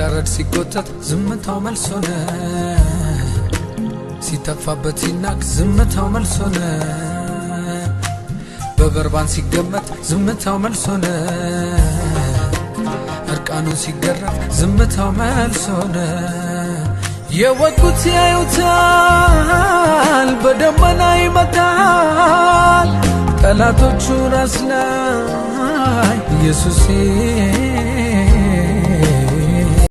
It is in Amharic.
ሲታረድ ሲጎተት ዝምታው መልስ ሆነ ሲተፋበት ሲናቅ ዝምታው መልስ ሆነ በበርባን ሲገመት ዝምታው መልስ ሆነ እርቃኑን ሲገረፍ ዝምታው መልስ ሆነ የወጉት ያዩታል በደመና ይመጣል ጠላቶቹ ራስ ላይ ኢየሱስ